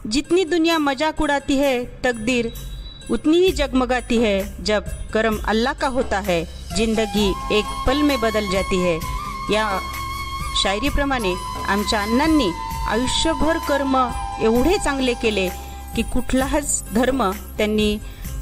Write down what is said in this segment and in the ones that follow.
जितनी दुनिया मजाक उड़ाती है तकदीर उतनी ही जगमगाती है, जब करम अल्लाह का होता है जिंदगी एक पल में बदल जाती है। या शायरीप्रमाणे आमच्या अण्णांनी आयुष्यभर कर्म एवढे चांगले केले की कुठलाच धर्म त्यांनी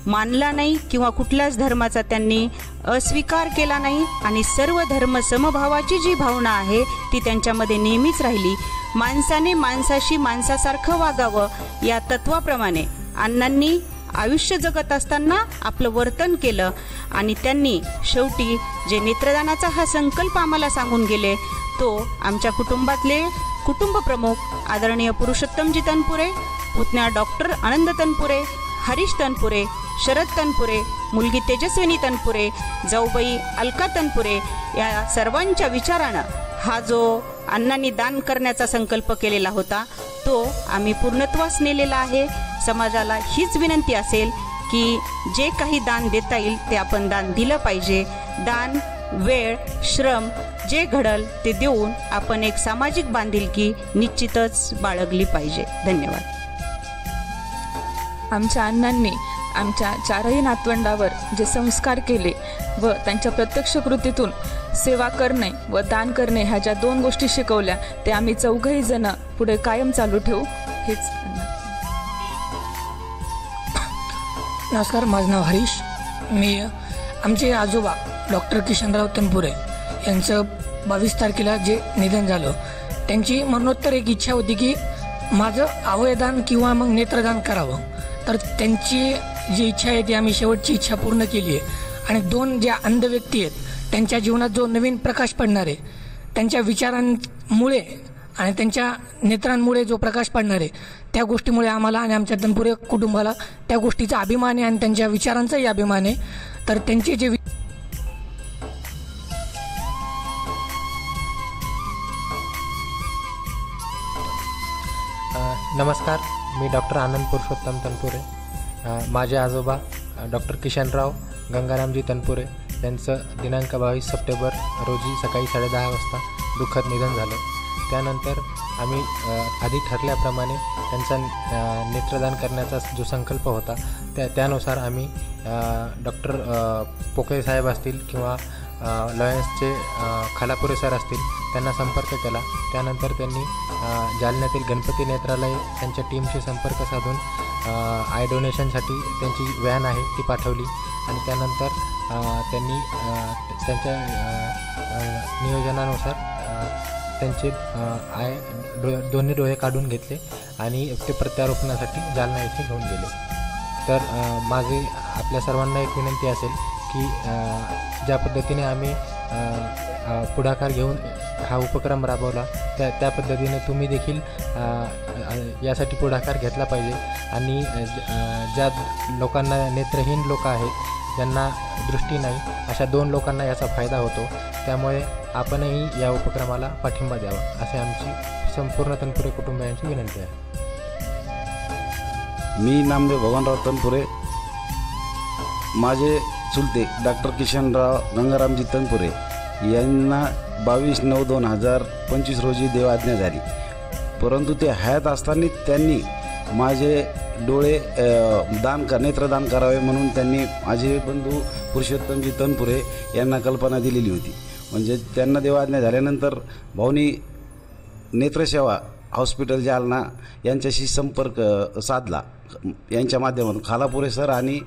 मानला नाही किंवा कुठल्याच धर्माचा त्यांनी अस्वीकार केला नाही आणि सर्व धर्म समभावाची जी भावना आहे ती त्यांच्यामध्ये नेहमीच राहिली। माणसाने माणसाशी माणसासारखं वागावं या तत्वाप्रमाणे अण्णांनी आयुष्य जगत असताना आपलं वर्तन केलं आणि त्यांनी शेवटी जे नेत्रदानाचा हा संकल्प आम्हाला सांगून गेले तो आमच्या कुटुंबातले कुटुंब प्रमुख आदरणीय पुरुषोत्तमजी तनपुरे, पुतण्या डॉक्टर आनंद तनपुरे, हरीश तनपुरे, शरद तनपुरे, मुलगी तेजस्विनी तनपुरे, जाऊबाई अलका तनपुरे या सर्वांच्या विचारानं हा जो अण्णांनी दान करण्याचा संकल्प केलेला होता तो आम्ही पूर्णत्वास नेलेला आहे। समाजाला हीच विनंती असेल की जे काही दान देता येईल ते आपण दान दिलं पाहिजे। दान, वेळ, श्रम जे घडल ते देऊन आपण एक सामाजिक बांधिलकी निश्चितच बाळगली पाहिजे। धन्यवाद। आमच्या अण्णांनी आमच्या चारही नातवंडावर जे संस्कार केले व त्यांच्या प्रत्यक्ष कृतीतून सेवा करणे व दान करणे ह्या ज्या दोन गोष्टी शिकवल्या ते आम्ही चौघही जण पुढे कायम चालू ठेवू हेच। नमस्कार, माझं नाव हरीश। मी आमचे आजोबा डॉक्टर किशनराव तनपुरे यांचं 22 तारखेला जे निधन झालं त्यांची मरणोत्तर एक इच्छा होती की माझं अवयदान किंवा मग नेत्रदान करावं। तर त्यांची जी इच्छा आहे ती आम्ही शेवटची इच्छा पूर्ण केली आहे आणि दोन ज्या अंध व्यक्ती आहेत त्यांच्या जीवनात जो नवीन प्रकाश पडणार आहे त्यांच्या विचारांमुळे आणि त्यांच्या नेत्रांमुळे जो प्रकाश पडणार आहे त्या गोष्टीमुळे आम्हाला आणि आमच्या तनपुरे कुटुंबाला त्या गोष्टीचा अभिमान आहे आणि त्यांच्या विचारांचाही अभिमान आहे। तर त्यांचे जे नमस्कार, मी डॉक्टर आनंद पुरुषोत्तम तनपुरे। माझे आजोबा डॉक्टर किशनराव गंगारामजी तनपुरे यांचं दिनांक 22 सप्टेंबर रोजी सकाळी 10:30 वाजता दुःखद निधन झालं। त्यानंतर आम्ही आधी ठरल्याप्रमाणे त्यांचा नेत्रदान करण्याचा जो संकल्प होता त्यानुसार आम्ही डॉक्टर पोकळे साहेब असतील किंवा लॉयन्सचे खालापुरे सर असतील त्यांना संपर्क केला। त्यानंतर त्यांनी जालन्यातील गणपती नेत्रालय त्यांच्या टीमशी संपर्क साधून आय डोनेशनसाठी त्यांची व्हॅन आहे ती पाठवली आणि त्यानंतर त्यांनी त्यांच्या नियोजनानुसार त्यांचे दोन्ही डोळे काढून घेतले आणि ते प्रत्यारोपणासाठी जालना येथे घेऊन गेले। तर माझी आपल्या सर्वांना एक विनंती असेल की ज्या पद्धतीने आम्ही पुढाकार घेऊन हा उपक्रम राबवला त्या पद्धतीने तुम्ही देखील यासाठी पुढाकार घेतला पाहिजे आणि ज्या लोकांना नेत्रहीन लोक आहेत ज्यांना दृष्टी नाही अशा 2 लोकांना याचा फायदा होतो, त्यामुळे आपणही या उपक्रमाला पाठिंबा द्यावा असे आमची संपूर्ण तनपुरे कुटुंबियांची विनंती आहे। मी नामदेव भगवानराव तनपुरे, माझे चुलते डॉक्टर किशनराव गंगारामजी तनपुरे यांना 22/9/2025 रोजी देवाज्ञा झाली, परंतु ते हयात असताना त्यांनी माझे डोळे नेत्रदान करावे म्हणून त्यांनी माझे बंधू पुरुषोत्तमजी तनपुरे यांना कल्पना दिलेली होती। म्हणजे त्यांना देवाज्ञा झाल्यानंतर भाऊनी नेत्रसेवा हॉस्पिटल जालना यांच्याशी संपर्क साधला। यांच्या माध्यमातून खालापुरे सर आणि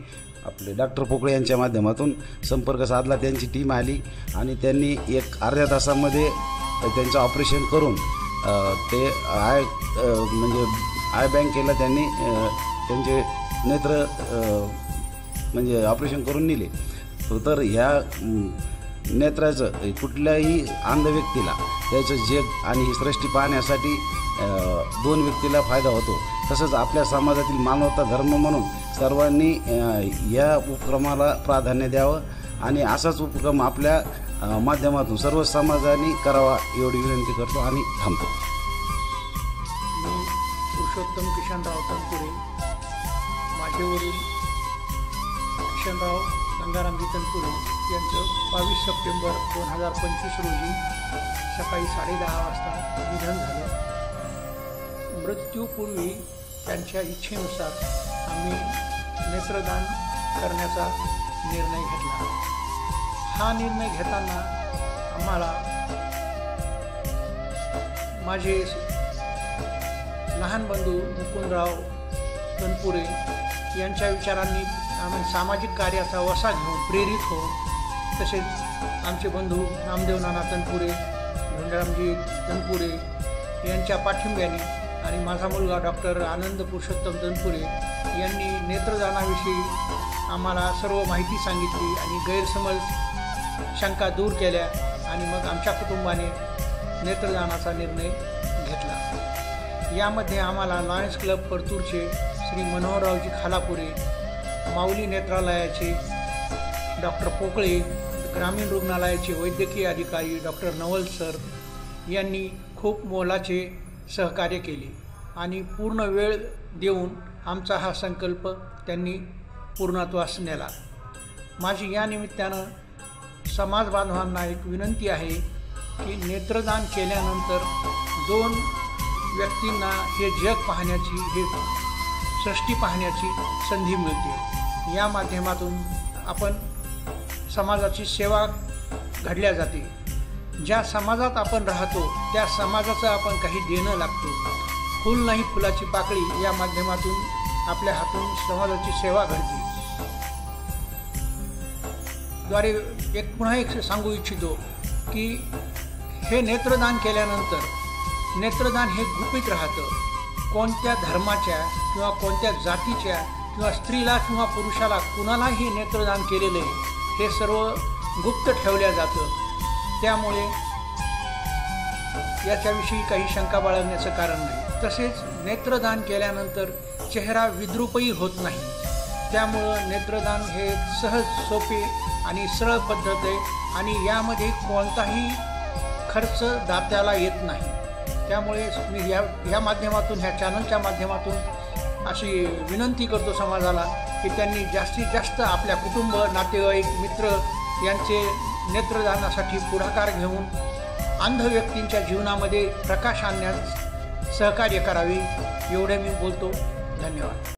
आपले डॉक्टर पोकळे यांच्या माध्यमातून संपर्क साधला। त्यांची टीम आली आणि त्यांनी एक अर्ध्या तासामध्ये त्यांचं ऑपरेशन करून ते म्हणजे आय बँकेला त्यांनी त्यांचे नेत्र म्हणजे ऑपरेशन करून नेले। तर ह्या नेत्राचं कुठल्याही अंध व्यक्तीला त्याचं जग आणि ही सृष्टी पाहण्यासाठी 2 व्यक्तीला फायदा होतो। तसंच आपल्या समाजातील मानवता धर्म म्हणून सर्वांनी या उपक्रमाला प्राधान्य द्यावं आणि असाच उपक्रम आपल्या माध्यमातून सर्व समाजाने करावा एवढी विनंती करतो आणि थांबतो। मी पुरुषोत्तम किशनराव तनपुरे, माझे वडील किशनराव गंगारामजी तनपुरे यांचं 22 सप्टेंबर 2025 रोजी सकाळी 10:30 वाजता निधन झालं। मृत्यूपूर्वी त्यांच्या इच्छेनुसार आम्ही नेत्रदान करण्याचा निर्णय घेतला. हा निर्णय घेताना आम्हाला माझे लहान बंधू मुकुंदराव तनपुरे यांच्या विचारांनी आम्ही सामाजिक कार्याचा वसा घेऊन प्रेरित होऊन, तसेच आमचे बंधू नामदेव नाना तनपुरे, धोंडरामजी तनपुरे यांच्या पाठिंब्याने आणि माझा मुलगा डॉक्टर आनंद पुरुषोत्तम तनपुरे यांनी नेत्रदानाविषयी आम्हाला सर्व माहिती सांगितली आणि गैरसमज शंका दूर केल्या आणि मग आमच्या कुटुंबाने नेत्रदानाचा निर्णय घेतला. यामध्ये आम्हाला लायन्स क्लब परतूरचे श्री मनोहररावजी खालापुरे, माऊली नेत्रालयाचे डॉक्टर पोकळे, ग्रामीण रुग्णालयाचे वैद्यकीय अधिकारी डॉक्टर नवल सर यांनी खूप मोलाचे सहकार्य केले आणि पूर्ण वेळ देऊन आमचा हा संकल्प त्यांनी पूर्णत्वास नेला. माझी या निमित्तानं समाज बांधवांना एक विनंती आहे की नेत्रदान केल्यानंतर 2 व्यक्तींना हे जग पाहण्याची, हे सृष्टी पाहण्याची संधी मिळते. या माध्यमातून आपण समाजाची सेवा घडल्या जाते. ज्या समाजात आपण राहतो त्या समाजाचं आपण काही देणं लागतो. फूल नाही फुलाची पाकळी या माध्यमातून आपल्या हातून समाजाची सेवा घडते. द्वारे पुन्हा एक सांगू इच्छितो की हे नेत्रदान केल्यानंतर नेत्रदान हे गुपित राहतं. कोणत्या धर्माच्या किंवा कोणत्या जातीच्या किंवा स्त्रीला किंवा पुरुषाला कुणालाही नेत्रदान केलेलं आहे हे सर्व गुप्त ठेवल्या जातं. त्यामुळे याच्याविषयी काही शंका बाळगण्याचं कारण नाही. तसेच नेत्रदान केल्यानंतर चेहरा विद्रूपही होत नाही. त्यामुळं नेत्रदान हे सहज, सोपे आणि सरळ पद्धत आहे आणि यामध्ये कोणताही खर्च दात्याला येत नाही. त्यामुळे मी ह्या माध्यमातून, ह्या चॅनलच्या माध्यमातून अशी विनंती करतो समाजाला की त्यांनी जास्तीत जास्त आपल्या कुटुंब, नातेवाईक, मित्र यांचे नेत्रदानासाठी पुढाकार घेऊन अंध व्यक्तींच्या जीवनामध्ये प्रकाश आणण्यास सहकार्य करावे. एवढे मी बोलतो. धन्यवाद.